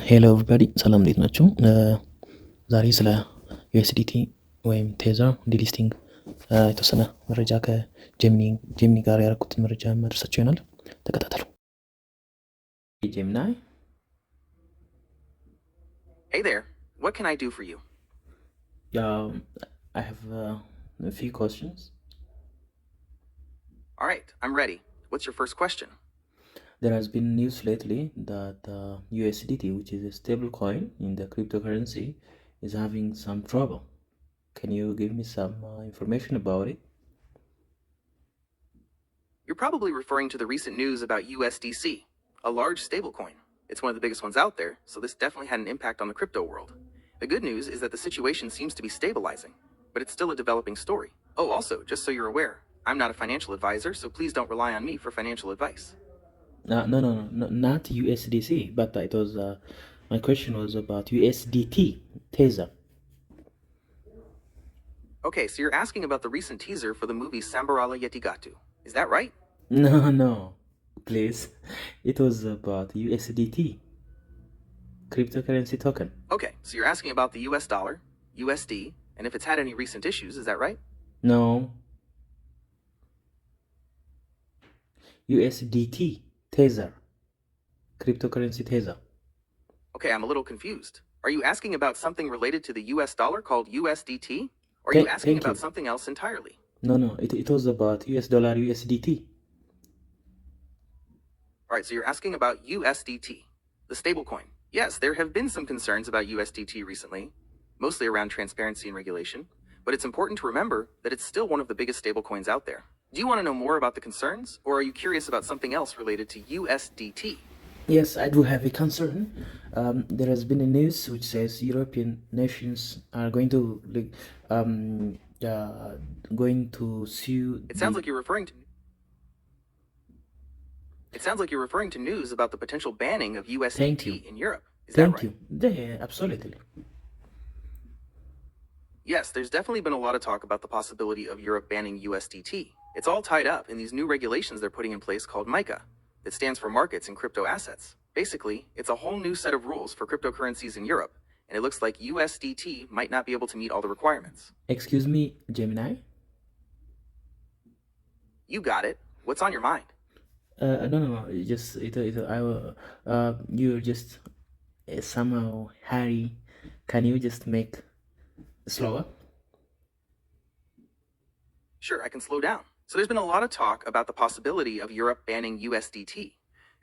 ሄሎ ኤቭሪባዲ ሰላም እንዴት ናችሁ? ዛሬ ስለ ዩኤስዲቲ ወይም ቴዘር ዲሊስቲንግ የተወሰነ መረጃ ከጀሚኒ ጋር ያደረኩትን መረጃ መድረሳቸው ይሆናል። ተከታተሉ። Gemini. Hey there, what can I do for you? I have a few questions. All right, I'm ready. What's your first question? There has been news lately that USDT, which is a stable coin in the cryptocurrency, is having some trouble. Can you give me some information about it? You're probably referring to the recent news about USDC, a large stablecoin. It's one of the biggest ones out there, so this definitely had an impact on the crypto world. The good news is that the situation seems to be stabilizing, but it's still a developing story. Oh, also, just so you're aware, I'm not a financial advisor, so please don't rely on me for financial advice. No, not USDC, but it was my question was about USDT, Tether. Okay, so you're asking about the recent teaser for the movie Sambarala Yetigatu. Is that right? No, please. It was about USDT, cryptocurrency token. Okay, so you're asking about the US dollar, USD, and if it's had any recent issues, is that right? No. USDT, Tether, cryptocurrency Tether. Okay, I'm a little confused. Are you asking about something related to the US dollar called USDT? Or are you asking about something else entirely? No, it was about US dollar, USDT. All right, so you're asking about USDT, the stablecoin. Yes, there have been some concerns about USDT recently, mostly around transparency and regulation, but it's important to remember that it's still one of the biggest stablecoins out there. Do you want to know more about the concerns, or are you curious about something else related to USDT? Yes, I do have a concern. There has been a news which says European nations are going to sue. It sounds like you're referring to news about the potential banning of USDT in Europe. Is that right? Thank you. Yeah, absolutely. Yes, there's definitely been a lot of talk about the possibility of Europe banning USDT. It's all tied up in these new regulations they're putting in place called MiCA. That stands for markets and crypto assets. Basically, it's a whole new set of rules for cryptocurrencies in Europe, and it looks like USDT might not be able to meet all the requirements. Excuse me, Gemini? You got it. What's on your mind? No, you're just somehow hurry. Can you just make slower? Sure, I can slow down. So there's been a lot of talk about the possibility of Europe banning USDT.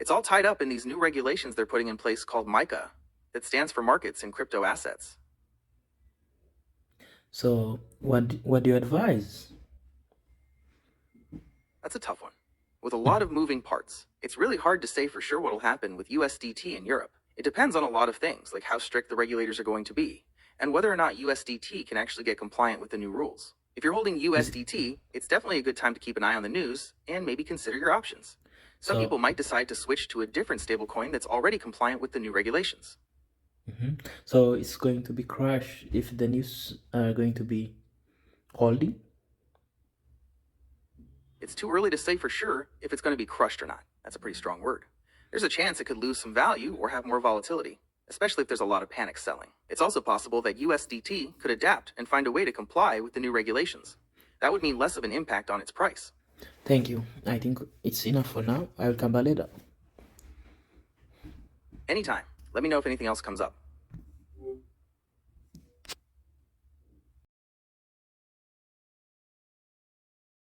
It's all tied up in these new regulations they're putting in place called MiCA, that stands for markets and crypto assets. So what do you advise? That's a tough one. With a lot of moving parts, it's really hard to say for sure what will happen with USDT in Europe. It depends on a lot of things, like how strict the regulators are going to be, and whether or not USDT can actually get compliant with the new rules. If you're holding USDT, it's definitely a good time to keep an eye on the news and maybe consider your options. Some people might decide to switch to a different stablecoin that's already compliant with the new regulations. So it's going to be crashed if the news are going to be holding? It's too early to say for sure if it's going to be crushed or not. That's a pretty strong word. There's a chance it could lose some value or have more volatility, especially if there's a lot of panic selling. It's also possible that USDT could adapt and find a way to comply with the new regulations. That would mean less of an impact on its price. Thank you. I think it's enough for now. I will come back later. Anytime. Let me know if anything else comes up.